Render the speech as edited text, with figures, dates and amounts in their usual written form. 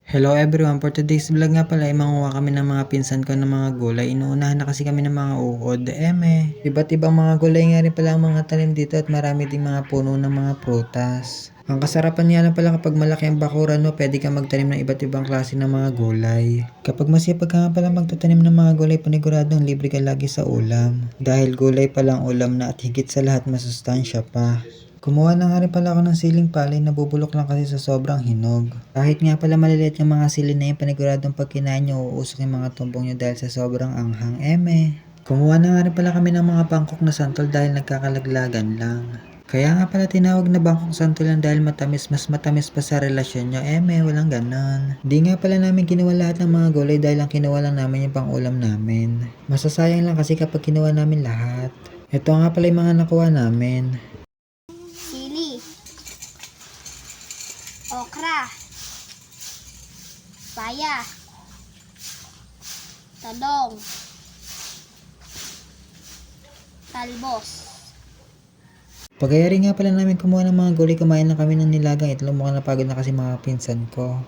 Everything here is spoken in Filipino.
Hello everyone, for today's vlog nga pala ay manguha kami ng mga pinsan ko ng mga gulay. Inuunahan na kasi kami ng mga uod. Iba't ibang mga gulay nga rin pala ang mga tanim dito at marami ding mga puno ng mga prutas. Ang kasarapan niya lang pala kapag malaki ang bakuran, no, pwede kang magtanim ng iba't ibang klase ng mga gulay. Kapag masipag ka nga pala magtatanim ng mga gulay, paniguradong libre ka lagi sa ulam. Dahil gulay palang ulam na at higit sa lahat masustansya pa. Kumuha na nga rin pala ako ng siling palay, nabubulok lang kasi sa sobrang hinog. Kahit nga pala maliliit yung mga sili na yun, paniguradong pag kinain nyo, uusok yung mga tumbong nyo dahil sa sobrang anghang. Kumuha na nga rin pala kami ng mga bangkok na santol dahil nagkakalaglagan lang. Kaya nga pala tinawag na bangkok santol lang dahil matamis, mas matamis pa sa relasyon nyo. Walang ganon. Di nga pala namin kinuha lahat ng mga gulay dahil ang kinuha lang namin yung pang-ulam namin. Masasayang lang kasi kapag kinuha namin lahat. Ito nga pala yung mga nakuha namin. Sili, okra, paya, talong, talbos. Pagayari nga pala namin kumuha ng mga gulay, kumain lang kami ng nilagang itlog. Mukhang napagod na kasi mga pinsan ko.